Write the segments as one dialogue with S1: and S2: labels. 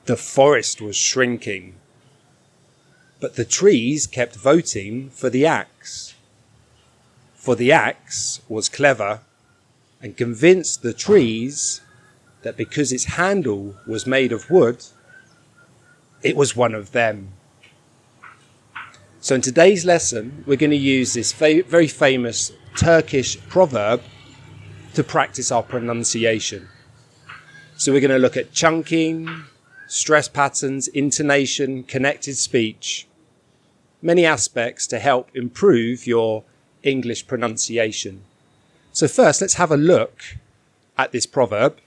S1: The forest was shrinking, but the trees kept voting for the axe. For the axe was clever and convinced the trees that because its handle was made of wood, it was one of them. So in today's lesson, we're going to use this very famous Turkish proverb to practice our pronunciation. So we're going to look at chunking, stress patterns, intonation, connected speech, many aspects to help improve your English pronunciation. So first, let's have a look at this proverb.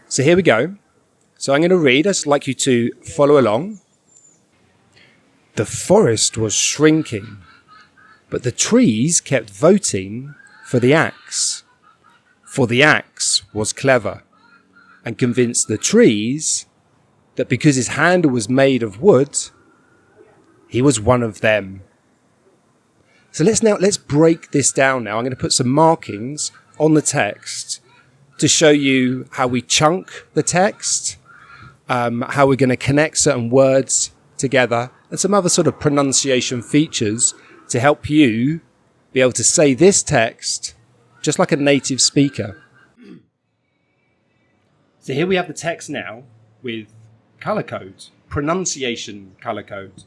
S1: So here we go. So I'm going to read. I'd like you to follow along. The forest was shrinking, but the trees kept voting for the axe. For the axe was clever and convinced the trees that because his handle was made of wood, he was one of them. So let's break this down now. I'm going to put some markings on the text to show you how we chunk the text, how we're going to connect certain words together, and some other sort of pronunciation features to help you be able to say this text just like a native speaker. So here we have the text now with colour codes, pronunciation colour code.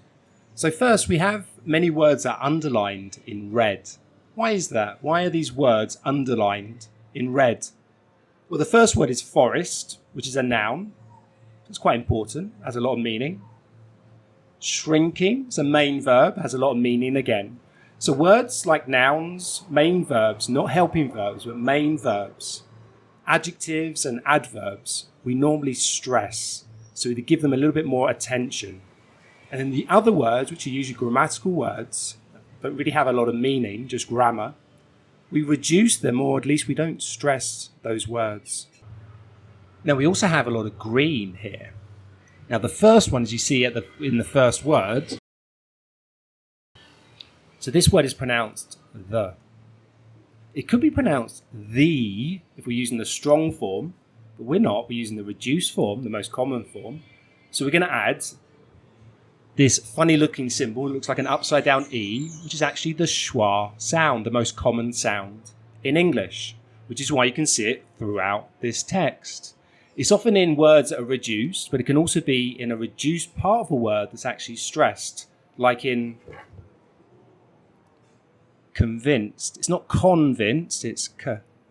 S1: So first we have many words that are underlined in red. Why is that? Why are these words underlined in red? Well, the first word is forest, which is a noun. It's quite important, has a lot of meaning. Shrinking is a main verb, has a lot of meaning again. So words like nouns, main verbs, not helping verbs, but main verbs, adjectives and adverbs, we normally stress. So we give them a little bit more attention. And then the other words, which are usually grammatical words, don't really have a lot of meaning, just grammar, we reduce them, or at least we don't stress those words. Now we also have a lot of green here. Now the first one, as you see in the first word, so this word is pronounced the. It could be pronounced the if we're using the strong form, but we're not. We're using the reduced form, the most common form. So we're going to add this funny looking symbol. It looks like an upside down E, which is actually the schwa sound, the most common sound in English, which is why you can see it throughout this text. It's often in words that are reduced, but it can also be in a reduced part of a word that's actually stressed, like in convinced. It's not convinced, it's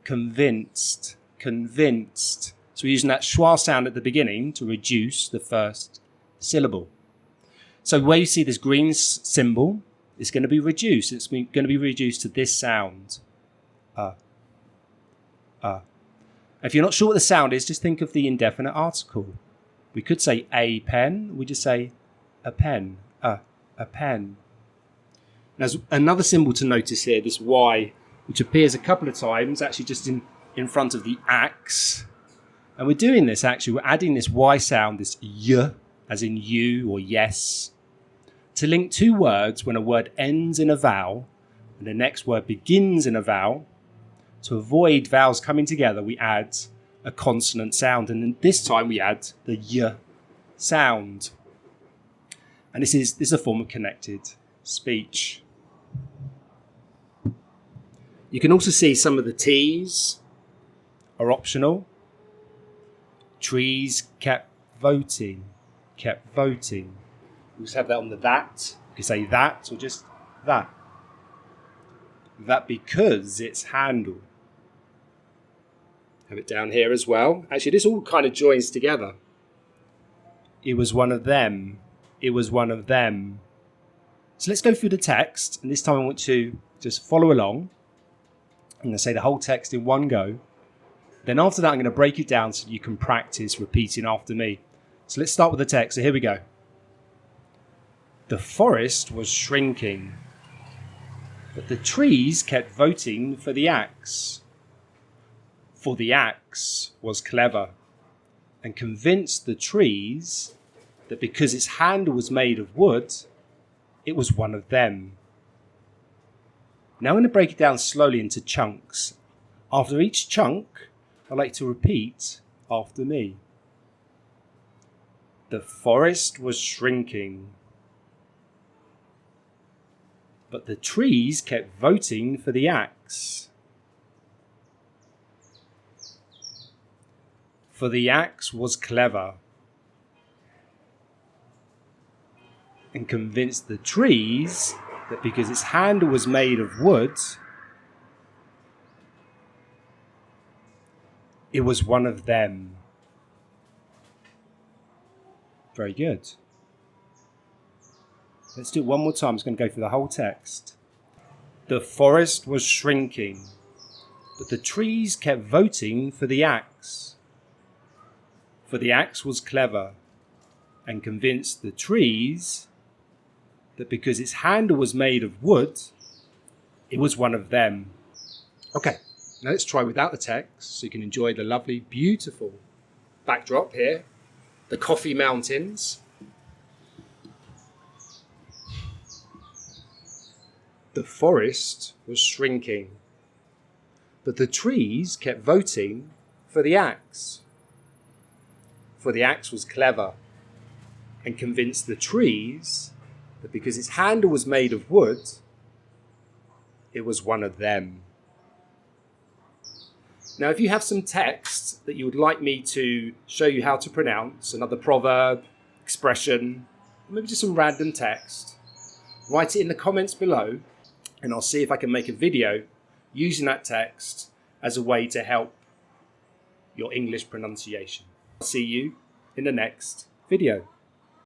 S1: convinced. Convinced. So we're using that schwa sound at the beginning to reduce the first syllable. So where you see this green symbol, it's going to be reduced. It's going to be reduced to this sound. If you're not sure what the sound is, just think of the indefinite article. We could say a pen. We just say a pen. A pen. There's another symbol to notice here, this Y, which appears a couple of times, actually just in front of the axe. And we're doing this actually, we're adding this Y sound, this Y, as in you or yes, to link two words when a word ends in a vowel and the next word begins in a vowel. To avoid vowels coming together, we add a consonant sound, and then this time we add the Y sound. And this is a form of connected speech. You can also see some of the T's are optional. Trees kept voting. Kept voting. We just have that on the that. You can say that or just that. That because it's handle. Have it down here as well. Actually, this all kind of joins together. It was one of them. It was one of them. So let's go through the text. And this time I want to just follow along. I'm going to say the whole text in one go. Then after that, I'm going to break it down so you can practice repeating after me. So let's start with the text. So here we go. The forest was shrinking, but the trees kept voting for the axe. For the axe was clever and convinced the trees that because its handle was made of wood, it was one of them. Now I'm going to break it down slowly into chunks. After each chunk, I'd like to repeat after me. The forest was shrinking, but the trees kept voting for the axe. For the axe was clever and convinced the trees that because its handle was made of wood, it was one of them. Very good. Let's do it one more time. I'm just going to go through the whole text. The forest was shrinking, but the trees kept voting for the axe. For the axe was clever and convinced the trees that because its handle was made of wood, it was one of them. Okay, now let's try without the text so you can enjoy the lovely, beautiful backdrop here. The Coffee Mountains. The forest was shrinking, but the trees kept voting for the axe. For the axe was clever and convinced the trees that because its handle was made of wood, it was one of them. Now, if you have some text that you would like me to show you how to pronounce, another proverb, expression, maybe just some random text, write it in the comments below and I'll see if I can make a video using that text as a way to help your English pronunciation. I'll see you in the next video.